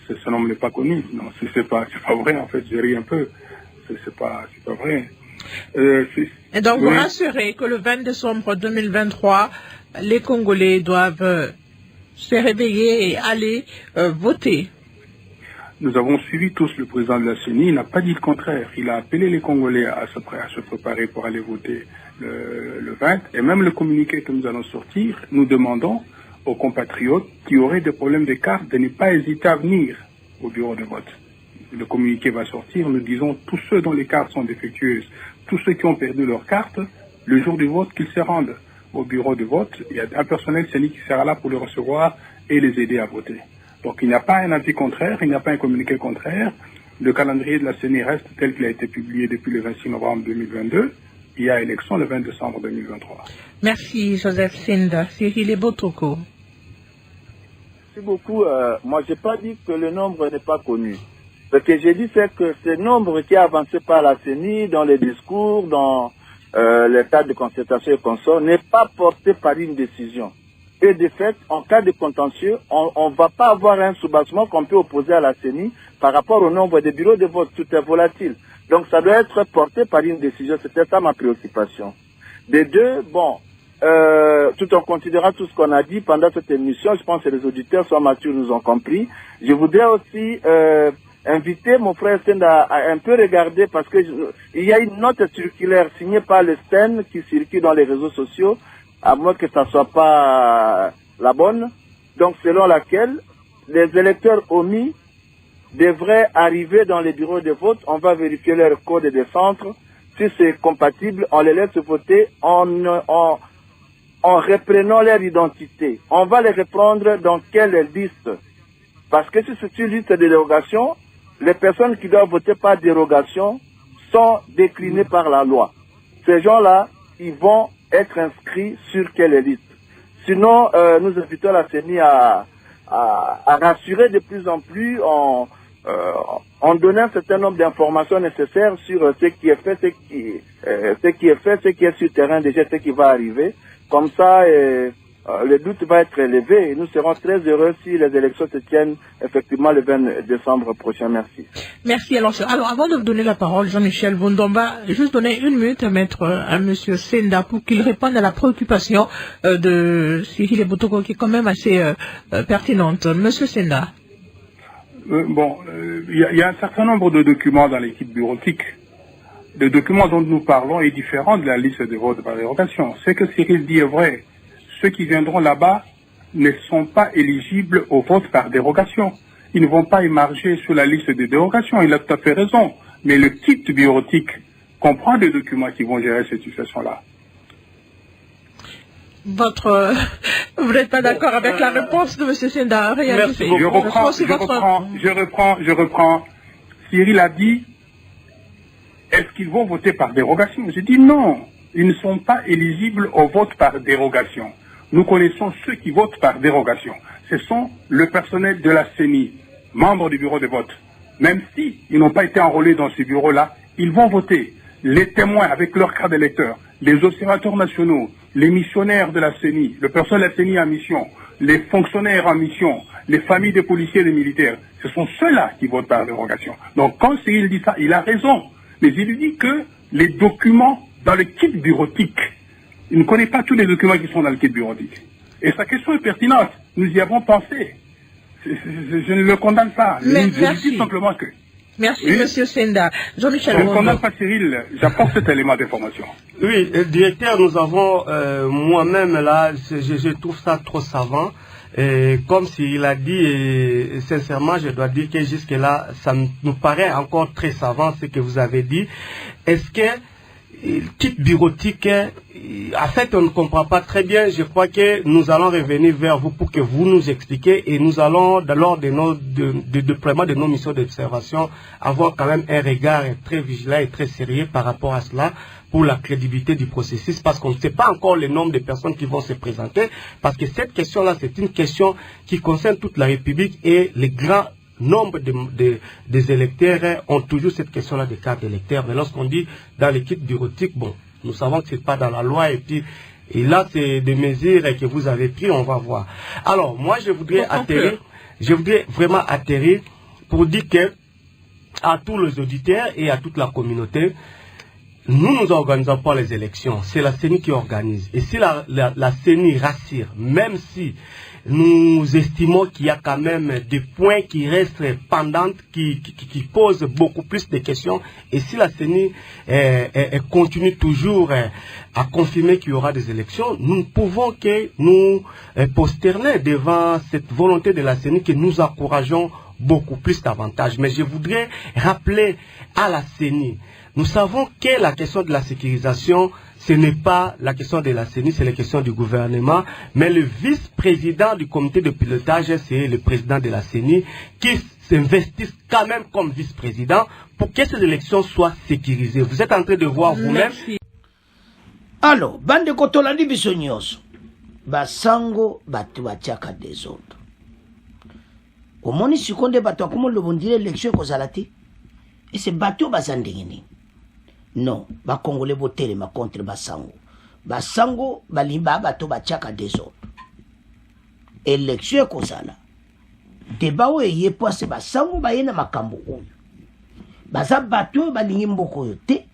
ce nombre n'est pas connu. Non, c'est pas vrai, en fait, j'ai ri un peu. C'est pas vrai. Et donc, vous rassurez que le 20 décembre 2023, les Congolais doivent se réveiller et aller voter. Nous avons suivi tous le président de la CENI, il n'a pas dit le contraire. Il a appelé les Congolais à se préparer pour aller voter le 20. Et même le communiqué que nous allons sortir, nous demandons aux compatriotes qui auraient des problèmes de carte de ne pas hésiter à venir au bureau de vote. Le communiqué va sortir, nous disons tous ceux dont les cartes sont défectueuses, tous ceux qui ont perdu leur carte, le jour du vote, qu'ils se rendent au bureau de vote. Il y a un personnel CENI qui sera là pour les recevoir et les aider à voter. Donc il n'y a pas un avis contraire, il n'y a pas un communiqué contraire. Le calendrier de la CENI reste tel qu'il a été publié depuis le 26 novembre 2022. il y a élection le 20 décembre 2023. Merci Joseph Senda. Cyril Ebotoko. Merci beaucoup. Moi, je n'ai pas dit que le nombre n'est pas connu. Ce que j'ai dit, c'est que ce nombre qui est avancé par la CENI dans les discours, dans l'état de concertation et consorts, n'est pas porté par une décision. Et de fait, en cas de contentieux, on ne va pas avoir un soubassement qu'on peut opposer à la CENI par rapport au nombre de bureaux de vote. Tout est volatile. Donc ça doit être porté par une décision. C'était ça ma préoccupation. Des deux, bon, tout en considérant tout ce qu'on a dit pendant cette émission, je pense que les auditeurs sont matures, nous ont compris. Je voudrais aussi inviter mon frère Sten à un peu regarder parce que il y a une note circulaire signée par le Sten qui circule dans les réseaux sociaux, à moins que ça soit pas la bonne. Donc selon laquelle les électeurs omis devraient arriver dans les bureaux de vote, on va vérifier leur code de centre. Si c'est compatible, on les laisse voter en reprenant leur identité. On va les reprendre dans quelle liste? Parce que si c'est une liste de dérogation, les personnes qui doivent voter par dérogation sont déclinées par la loi. Ces gens-là, ils vont être inscrits sur quelle liste? Sinon, nous invitons la CENI à rassurer de plus en plus en donnant un certain nombre d'informations nécessaires sur ce qui est fait, ce qui est sur le terrain, déjà ce qui va arriver. Comme ça, le doute va être élevé et nous serons très heureux si les élections se tiennent effectivement le 20 décembre prochain. Merci. Merci. Alors, avant de vous donner la parole, Jean-Michel Vundomba, juste donner une minute à Monsieur Senda pour qu'il réponde à la préoccupation de Cyril Ebotoko qui est quand même assez pertinente. Monsieur Senda. Il y a un certain nombre de documents dans l'équipe bureautique. Le document dont nous parlons est différent de la liste de vote par dérogation. Ce que Cyril dit est vrai. Ceux qui viendront là-bas ne sont pas éligibles au vote par dérogation. Ils ne vont pas émarger sur la liste de dérogation. Il a tout à fait raison. Mais le kit bureautique comprend des documents qui vont gérer cette situation-là. Vous n'êtes pas d'accord avec la réponse de M. Senda? Merci beaucoup. Je reprends. Cyril a dit, est-ce qu'ils vont voter par dérogation? J'ai dit non. Ils ne sont pas éligibles au vote par dérogation. Nous connaissons ceux qui votent par dérogation. Ce sont le personnel de la CENI, membres du bureau de vote. Même s'ils n'ont pas été enrôlés dans ces bureaux-là, ils vont voter. Les témoins avec leur carte d'électeur, les observateurs nationaux, les missionnaires de la CENI, le personnel de la CENI en mission, les fonctionnaires en mission, les familles des policiers et des militaires, ce sont ceux-là qui votent par dérogation. Donc quand Cyril dit ça, il a raison. Mais il lui dit que les documents dans le kit bureautique, il ne connaît pas tous les documents qui sont dans le kit bureautique. Et sa question est pertinente. Nous y avons pensé. Je ne le condamne pas. Je dis simplement que... Merci, Monsieur Senda. Jean-Michel. Je ne condamne pas Cyril, j'apporte cet élément d'information. Oui, directeur, nous avons, moi-même là, je trouve ça trop savant. Et comme Cyril a dit, et sincèrement, je dois dire que jusque-là, ça nous paraît encore très savant ce que vous avez dit. Est-ce que kit bureautique, en fait, on ne comprend pas très bien. Je crois que nous allons revenir vers vous pour que vous nous expliquiez et nous allons, lors de nos déploiements de nos missions d'observation, avoir quand même un regard très vigilant et très sérieux par rapport à cela pour la crédibilité du processus, parce qu'on ne sait pas encore le nombre de personnes qui vont se présenter, parce que cette question-là, c'est une question qui concerne toute la République et les grands nombre des électeurs ont toujours cette question-là des cartes d'électeurs. Mais lorsqu'on dit dans l'équipe bureautique, bon, nous savons que ce n'est pas dans la loi et là, c'est des mesures que vous avez prises, on va voir. Alors, moi, je voudrais vraiment atterrir pour dire que à tous les auditeurs et à toute la communauté, nous organisons pas les élections, c'est la CENI qui organise. Et si la CENI rassure, même si nous estimons qu'il y a quand même des points qui restent pendants, qui posent beaucoup plus de questions, et si la CENI continue toujours à confirmer qu'il y aura des élections, nous ne pouvons que nous prosterner devant cette volonté de la CENI que nous encourageons beaucoup plus davantage. Mais je voudrais rappeler à la CENI, nous savons que la question de la sécurisation, ce n'est pas la question de la CENI, c'est la question du gouvernement. Mais le vice-président du comité de pilotage, c'est le président de la CENI, qui s'investisse quand même comme vice-président pour que ces élections soient sécurisées. Vous êtes en train de voir vous-même. Alors, bande kotolandi biso nyonso. Basango batu batiaka désordre. Omoni sikonde batu akomo lobondile élection kozala te. Et c'est batu bazandengeni. Non, ba congolais botelema contre basango. Basango balimba batu batiaka désordre. Élection kozala. Débat oyo yepo se basango bayena makambo oyo. Baza batu balingi mboko yo te.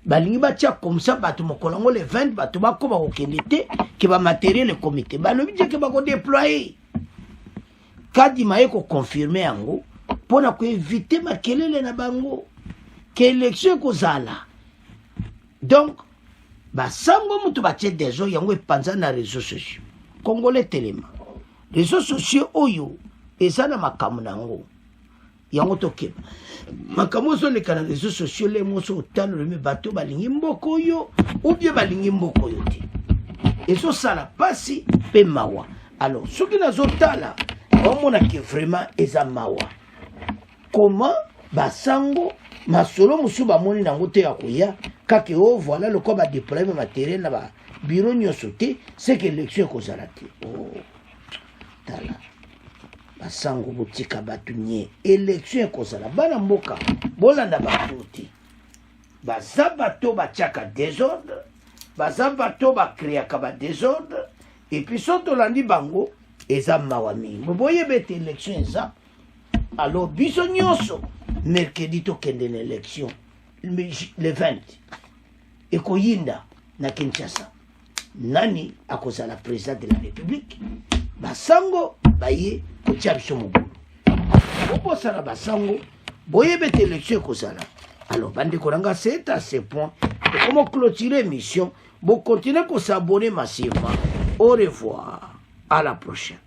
Balingi batia comme ça batu mokolongo le 20 batu bakoba kokende te ke ba matériel le comité balobi je ke bako déployer kadi maye ko confirmer yango pona ko éviter makelele na bango ke élection kozala. Donc basango mutu batie dezo yango epanza na réseaux sociaux congolais telema réseaux sociaux oyo ezana makamu nango yango tokeba makambo so le kana réseaux sociaux les moso otalo le bateau balingi mboko yo ou bien balingi mboko yo te ezo sala pasi pe mawa. Alors soki nazo tala omona que vraiment eza mawa comment basango masolo musu bamoni nango te ya koya kake o voilà le ko ba déployer matériel na ba bureau nyonso te c'est que élection kozala te. Oh tala basango botika batu nye élection kozala bana mboka bolanda batu te baza bato batiaka désordre baza bato bakreaka ba désordre et puis soto landi bango eza mawa mingi boye bete élection eza. Alors biso nyonso mercredi tokende na élection le 20 ekoyinda na Kinshasa nani akozala président de la République basango baye kotia biso mobulu obosala basango boyebete élection ekozala. Alors bandeko nanga c'est à ce point et comment clôturer émission bo continuer ko s'abonner massivement. Au revoir, à la prochaine.